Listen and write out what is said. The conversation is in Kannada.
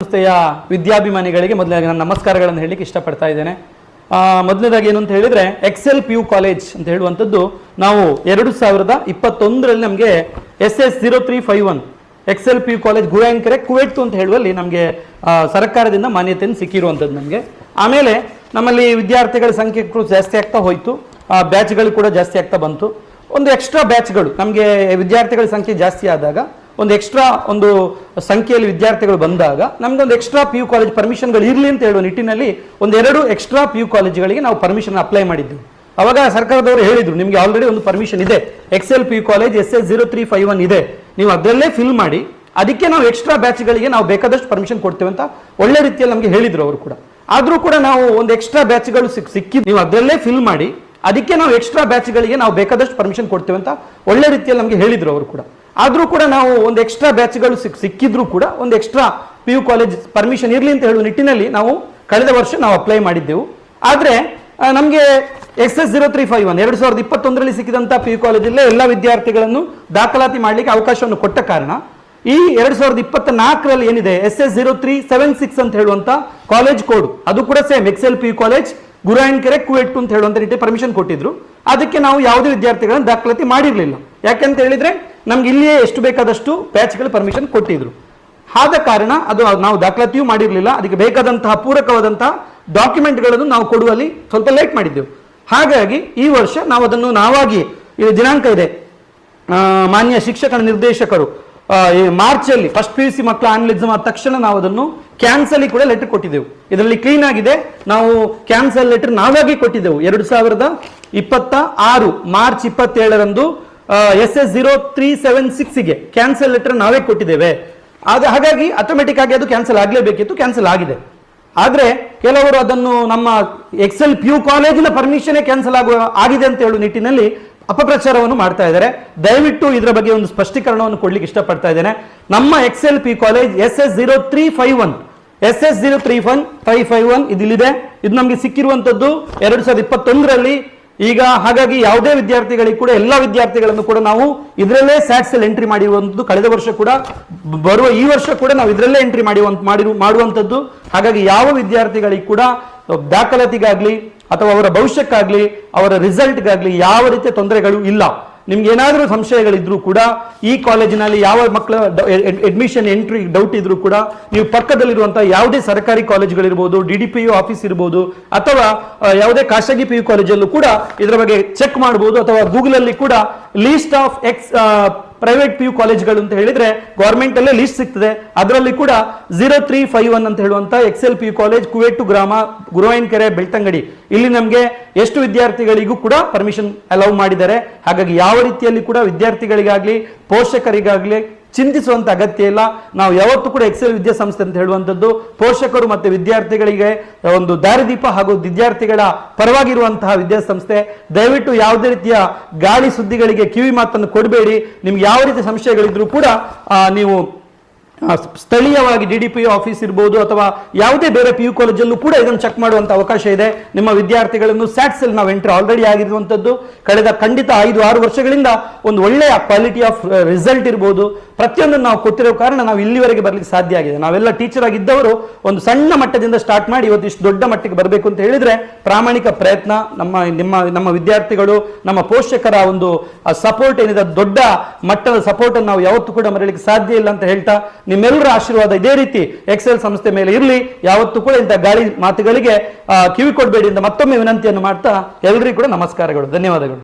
ಸಂಸ್ಥೆಯ ವಿದ್ಯಾಭಿಮಾನಿಗಳಿಗೆ ಮೊದಲನೇದಾಗಿ ನಾನು ನಮಸ್ಕಾರಗಳನ್ನು ಹೇಳಲಿಕ್ಕೆ ಇಷ್ಟಪಡ್ತಾ ಇದ್ದೇನೆ. ಮೊದಲನೇದಾಗಿ ಏನು ಅಂತ ಹೇಳಿದ್ರೆ ಎಕ್ಸೆಲ್ PU ಕಾಲೇಜ್ ಅಂತ ಹೇಳುವಂಥದ್ದು ನಾವು 2021ರಲ್ಲಿ ನಮಗೆ SS0351 Excel PU college Gurayankere ಕುವೆಟ್ ಅಂತ ಹೇಳುವಲ್ಲಿ ನಮಗೆ ಸರ್ಕಾರದಿಂದ ಮಾನ್ಯತೆಯನ್ನು ಸಿಕ್ಕಿರುವಂಥದ್ದು ನಮಗೆ. ಆಮೇಲೆ ನಮ್ಮಲ್ಲಿ ವಿದ್ಯಾರ್ಥಿಗಳ ಸಂಖ್ಯೆ ಜಾಸ್ತಿ ಆಗ್ತಾ ಹೋಯಿತು, ಬ್ಯಾಚ್ಗಳು ಕೂಡ ಜಾಸ್ತಿ ಆಗ್ತಾ ಬಂತು. ಒಂದು ಎಕ್ಸ್ಟ್ರಾ ಬ್ಯಾಚ್ಗಳು ನಮಗೆ ವಿದ್ಯಾರ್ಥಿಗಳ ಸಂಖ್ಯೆ ಜಾಸ್ತಿ ಆದಾಗ ಒಂದು ಎಕ್ಸ್ಟ್ರಾ ಒಂದು ಸಂಖ್ಯೆಯಲ್ಲಿ ವಿದ್ಯಾರ್ಥಿಗಳು ಬಂದಾಗ ನಮ್ಗೆ ಒಂದು ಎಕ್ಸ್ಟ್ರಾ PU ಕಾಲೇಜ್ ಪರ್ಮಿಷನ್ಗಳು ಇರಲಿ ಅಂತ ಹೇಳುವ ನಿಟ್ಟಿನಲ್ಲಿ ಒಂದೆರಡು ಎಕ್ಸ್ಟ್ರಾ PU ಕಾಲೇಜ್ಗಳಿಗೆ ನಾವು ಪರ್ಮಿಷನ್ ಅಪ್ಲೈ ಮಾಡಿದ್ವಿ. ಅವಾಗ ಸರ್ಕಾರದವರು ಹೇಳಿದ್ರು ನಿಮಗೆ ಆಲ್ರೆಡಿ ಒಂದು ಪರ್ಮಿಷನ್ ಇದೆ, ಎಕ್ಸೆಲ್ PU ಕಾಲೇಜ್ SS0351 ಇದೆ, ನೀವು ಅದರಲ್ಲೇ ಫಿಲ್ ಮಾಡಿ, ಅದಕ್ಕೆ ನಾವು ಎಕ್ಸ್ಟ್ರಾ ಬ್ಯಾಚ್ಗಳಿಗೆ ನಾವು ಬೇಕಾದಷ್ಟು ಪರ್ಮಿಷನ್ ಕೊಡ್ತೇವೆ ಅಂತ ಒಳ್ಳೆ ರೀತಿಯಲ್ಲಿ ನಮಗೆ ಹೇಳಿದ್ರು ಅವರು ಕೂಡ. ಆದರೂ ಕೂಡ ನಾವು ಒಂದು ಎಕ್ಸ್ಟ್ರಾ ಬ್ಯಾಚ್ಗಳು ಸಿಕ್ಕಿ ನೀವು ಅದರಲ್ಲೇ ಫಿಲ್ ಮಾಡಿ, ಅದಕ್ಕೆ ನಾವು ಎಕ್ಸ್ಟ್ರಾ ಬ್ಯಾಚ್ಗಳಿಗೆ ನಾವು ಬೇಕಾದಷ್ಟು ಪರ್ಮಿಷನ್ ಕೊಡ್ತೇವೆ ಅಂತ ಒಳ್ಳೆ ರೀತಿಯಲ್ಲಿ ನಮಗೆ ಹೇಳಿದ್ರು ಅವರು ಕೂಡ. ಆದರೂ ಕೂಡ ನಾವು ಒಂದು ಎಕ್ಸ್ಟ್ರಾ ಬ್ಯಾಚ್ಗಳು ಸಿಕ್ಕಿದ್ರು ಕೂಡ ಒಂದು ಎಕ್ಸ್ಟ್ರಾ PU ಕಾಲೇಜ್ ಪರ್ಮಿಷನ್ ಇರಲಿ ಅಂತ ಹೇಳುವ ನಿಟ್ಟಿನಲ್ಲಿ ನಾವು ಕಳೆದ ವರ್ಷ ನಾವು ಅಪ್ಲೈ ಮಾಡಿದ್ದೆವು. ಆದರೆ ನಮಗೆ SS0351 2021ರಲ್ಲಿ ಸಿಕ್ಕಿದಂಥ PU ಕಾಲೇಜಲ್ಲೇ ಎಲ್ಲ ವಿದ್ಯಾರ್ಥಿಗಳನ್ನು ದಾಖಲಾತಿ ಮಾಡಲಿಕ್ಕೆ ಅವಕಾಶವನ್ನು ಕೊಟ್ಟ ಕಾರಣ ಈ 2024ರಲ್ಲಿ ಏನಿದೆ SS0376 ಅಂತ ಹೇಳುವಂಥ ಕಾಲೇಜ್ ಕೋಡ್, ಅದು ಕೂಡ same Excel PU college Gurayankere ಕುವೆಟ್ ಅಂತ ಹೇಳುವಂಥ ರೀತಿ ಪರ್ಮಿಷನ್ ಕೊಟ್ಟಿದ್ರು. ಅದಕ್ಕೆ ನಾವು ಯಾವುದೇ ವಿದ್ಯಾರ್ಥಿಗಳನ್ನು ದಾಖಲಾತಿ ಮಾಡಿರಲಿಲ್ಲ. ಯಾಕೆಂತ ಹೇಳಿದ್ರೆ ನಮ್ಗೆ ಇಲ್ಲಿಯೇ ಎಷ್ಟು ಬೇಕಾದಷ್ಟು ಬ್ಯಾಚ್ಗಳು ಪರ್ಮಿಷನ್ ಕೊಟ್ಟಿದ್ರು. ಆದ ಕಾರಣ ಅದು ನಾವು ದಾಖಲಾತಿಯೂ ಮಾಡಿರಲಿಲ್ಲ. ಅದಕ್ಕೆ ಬೇಕಾದಂತಹ ಪೂರಕವಾದಂತಹ ಡಾಕ್ಯುಮೆಂಟ್ಗಳನ್ನು ನಾವು ಕೊಡುವಲ್ಲಿ ಸ್ವಲ್ಪ ಲೇಟ್ ಮಾಡಿದ್ದೆವು. ಹಾಗಾಗಿ ಈ ವರ್ಷ ನಾವು ಅದನ್ನು ನಾವಾಗಿ, ಇದು ದಿನಾಂಕ ಇದೆ, ಮಾನ್ಯ ಶಿಕ್ಷಕ ನಿರ್ದೇಶಕರು ಮಾರ್ಚಲ್ಲಿ ಫಸ್ಟ್ PUC ಮಕ್ಕಳ ಆನ್ಯುವಲ್ ಎಕ್ಸಾಮ್ ಆದ ತಕ್ಷಣ ನಾವು ಅದನ್ನು ಕ್ಯಾನ್ಸಲ್ ಕೂಡ ಲೆಟರ್ ಕೊಟ್ಟಿದ್ದೆವು. ಇದರಲ್ಲಿ ಕ್ಲೀನ್ ಆಗಿದೆ, ನಾವು ಕ್ಯಾನ್ಸಲ್ ಲೆಟರ್ ನಾವಾಗಿ ಕೊಟ್ಟಿದ್ದೆವು 2026 ಮಾರ್ಚ್ 27ರಂದು SS0376ಗೆ ಕ್ಯಾನ್ಸಲ್ ಲೆಟರ್ ನಾವೇ ಕೊಟ್ಟಿದ್ದೇವೆ. ಹಾಗಾಗಿ ಆಟೋಮೆಟಿಕ್ ಆಗಿ ಅದು ಕ್ಯಾನ್ಸಲ್ ಆಗಲೇಬೇಕಿತ್ತು, ಕ್ಯಾನ್ಸಲ್ ಆಗಿದೆ. ಆದರೆ ಕೆಲವರು ಅದನ್ನು ನಮ್ಮ ಎಕ್ಸೆಲ್ PU ಕಾಲೇಜಿನ ಪರ್ಮಿಷನ್ ಕ್ಯಾನ್ಸಲ್ ಆಗಿದೆ ಅಂತ ಹೇಳುವ ನಿಟ್ಟಿನಲ್ಲಿ ಅಪಪ್ರಚಾರವನ್ನು ಮಾಡ್ತಾ ಇದ್ದಾರೆ. ದಯವಿಟ್ಟು ಇದರ ಬಗ್ಗೆ ಒಂದು ಸ್ಪಷ್ಟೀಕರಣವನ್ನು ಕೊಡ್ಲಿಕ್ಕೆ ಇಷ್ಟಪಡ್ತಾ ಇದ್ದೇನೆ. ನಮ್ಮ ಎಕ್ಸೆಲ್ PU ಕಾಲೇಜ್ SS0351 ಇದಿಲ್ಲಿದೆ. ಇದು ನಮಗೆ ಸಿಕ್ಕಿರುವಂತದ್ದು 2021ರಲ್ಲಿ. ಈಗ ಹಾಗಾಗಿ ಯಾವುದೇ ವಿದ್ಯಾರ್ಥಿಗಳಿಗೆ ಕೂಡ ಎಲ್ಲ ವಿದ್ಯಾರ್ಥಿಗಳನ್ನು ಕೂಡ ನಾವು ಇದರಲ್ಲೇ ಸ್ಯಾಟ್ಸ್ ಅಲ್ಲಿ ಎಂಟ್ರಿ ಮಾಡಿರುವಂಥದ್ದು. ಕಳೆದ ವರ್ಷ ಕೂಡ ಬರುವ ಈ ವರ್ಷ ಕೂಡ ನಾವು ಇದರಲ್ಲೇ ಎಂಟ್ರಿ ಮಾಡುವಂಥದ್ದು. ಹಾಗಾಗಿ ಯಾವ ವಿದ್ಯಾರ್ಥಿಗಳಿಗೆ ಕೂಡ ದಾಖಲಾತಿಗಾಗ್ಲಿ ಅಥವಾ ಅವರ ಭವಿಷ್ಯಕ್ಕಾಗ್ಲಿ ಅವರ ರಿಸಲ್ಟ್ಗಾಗ್ಲಿ ಯಾವ ರೀತಿಯ ತೊಂದರೆಗಳು ಇಲ್ಲ. ನಿಮ್ಗೆ ಏನಾದರೂ ಸಂಶಯಗಳಿದ್ರೂ ಕೂಡ ಈ ಕಾಲೇಜಿನಲ್ಲಿ ಯಾವ ಮಕ್ಕಳ ಅಡ್ಮಿಷನ್ ಎಂಟ್ರಿ ಡೌಟ್ ಇದ್ರೂ ಕೂಡ ನೀವು ಪಕ್ಕದಲ್ಲಿರುವಂತಹ ಯಾವುದೇ ಸರ್ಕಾರಿ ಕಾಲೇಜ್ಗಳಿರ್ಬೋದು, DDPO ಆಫೀಸ್ ಇರ್ಬೋದು, ಅಥವಾ ಯಾವುದೇ ಖಾಸಗಿ PU ಕಾಲೇಜಲ್ಲೂ ಕೂಡ ಇದರ ಬಗ್ಗೆ ಚೆಕ್ ಮಾಡಬಹುದು. ಅಥವಾ ಗೂಗಲ್ ಅಲ್ಲಿ ಕೂಡ ಲೀಸ್ಟ್ ಆಫ್ ಪ್ರೈವೇಟ್ PU ಕಾಲೇಜ್ಗಳು ಅಂತ ಹೇಳಿದ್ರೆ ಗವರ್ಮೆಂಟ್ ಅಲ್ಲೇ ಲಿಸ್ಟ್ ಸಿಗ್ತದೆ. ಅದರಲ್ಲಿ ಕೂಡ 0351 ಅಂತ ಹೇಳುವಂತ ಎಕ್ಸೆಲ್ PU ಕಾಲೇಜ್ ಕುವೆಟ್ಟು ಗ್ರಾಮ ಗುರುವಾಯನ್ಕೆರೆ ಬೆಳ್ತಂಗಡಿ, ಇಲ್ಲಿ ನಮಗೆ ಎಷ್ಟು ವಿದ್ಯಾರ್ಥಿಗಳಿಗೂ ಕೂಡ ಪರ್ಮಿಷನ್ ಅಲೌ ಮಾಡಿದ್ದಾರೆ. ಹಾಗಾಗಿ ಯಾವ ರೀತಿಯಲ್ಲಿ ಕೂಡ ವಿದ್ಯಾರ್ಥಿಗಳಿಗಾಗ್ಲಿ ಪೋಷಕರಿಗಾಗ್ಲಿ ಚಿಂತಿಸುವಂತ ಅಗತ್ಯ ಇಲ್ಲ. ನಾವು ಯಾವತ್ತೂ ಕೂಡ ಎಕ್ಸೆಲ್ ವಿದ್ಯಾಸಂಸ್ಥೆ ಅಂತ ಹೇಳುವಂಥದ್ದು ಪೋಷಕರು ಮತ್ತು ವಿದ್ಯಾರ್ಥಿಗಳಿಗೆ ಒಂದು ದಾರಿದೀಪ ಹಾಗೂ ವಿದ್ಯಾರ್ಥಿಗಳ ಪರವಾಗಿರುವಂತಹ ವಿದ್ಯಾಸಂಸ್ಥೆ. ದಯವಿಟ್ಟು ಯಾವುದೇ ರೀತಿಯ ಗಾಳಿ ಸುದ್ದಿಗಳಿಗೆ ಕಿವಿ ಮಾತನ್ನು ಕೊಡಬೇಡಿ. ನಿಮ್ಗೆ ಯಾವ ರೀತಿಯ ಸಂಶಯಗಳಿದ್ರೂ ಕೂಡ ನೀವು ಸ್ಥಳೀಯವಾಗಿ DDPO ಆಫೀಸ್ ಇರ್ಬೋದು ಅಥವಾ ಯಾವುದೇ ಬೇರೆ PU ಕಾಲೇಜಲ್ಲೂ ಕೂಡ ಇದನ್ನು ಚೆಕ್ ಮಾಡುವಂತ ಅವಕಾಶ ಇದೆ. ನಿಮ್ಮ ವಿದ್ಯಾರ್ಥಿಗಳನ್ನು ಸ್ಯಾಟ್ಸ್ ಅಲ್ಲಿ ನಾವು ಎಂಟ್ರಿ ಆಲ್ರೆಡಿ ಆಗಿರುವಂತದ್ದು. ಕಳೆದ ಖಂಡಿತ 5-6 ವರ್ಷಗಳಿಂದ ಒಂದು ಒಳ್ಳೆಯ ಕ್ವಾಲಿಟಿ ಆಫ್ ರಿಸಲ್ಟ್ ಇರ್ಬೋದು, ಪ್ರತಿಯೊಂದನ್ನು ನಾವು ಕೊಟ್ಟಿರೋ ಕಾರಣ ನಾವು ಇಲ್ಲಿವರೆಗೆ ಬರ್ಲಿಕ್ಕೆ ಸಾಧ್ಯ ಆಗಿದೆ. ನಾವೆಲ್ಲ ಟೀಚರ್ ಆಗಿದ್ದವರು ಒಂದು ಸಣ್ಣ ಮಟ್ಟದಿಂದ ಸ್ಟಾರ್ಟ್ ಮಾಡಿ ಇವತ್ತು ಇಷ್ಟು ದೊಡ್ಡ ಮಟ್ಟಿಗೆ ಬರಬೇಕು ಅಂತ ಹೇಳಿದ್ರೆ ಪ್ರಾಮಾಣಿಕ ಪ್ರಯತ್ನ, ನಮ್ಮ ವಿದ್ಯಾರ್ಥಿಗಳು, ನಮ್ಮ ಪೋಷಕರ ಒಂದು ಸಪೋರ್ಟ್ ಏನಿದೆ, ದೊಡ್ಡ ಮಟ್ಟದ ಸಪೋರ್ಟ್ ಅನ್ನು ನಾವು ಯಾವತ್ತೂ ಕೂಡ ಮರೆಯಲಿಕ್ಕೆ ಸಾಧ್ಯ ಇಲ್ಲ ಅಂತ ಹೇಳ್ತಾ, ನಿಮ್ಮೆಲ್ಲರ ಆಶೀರ್ವಾದ ಇದೇ ರೀತಿ ಎಕ್ಸೆಲ್ ಸಂಸ್ಥೆ ಮೇಲೆ ಇರಲಿ. ಯಾವತ್ತೂ ಕೂಡ ಇಂಥ ಗಾಳಿ ಮಾತುಗಳಿಗೆ ಕಿವಿ ಕೊಡಬೇಡಿ ಅಂತ ಮತ್ತೊಮ್ಮೆ ವಿನಂತಿಯನ್ನು ಮಾಡ್ತಾ ಎಲ್ಲರಿಗೂ ಕೂಡ ನಮಸ್ಕಾರಗಳು, ಧನ್ಯವಾದಗಳು.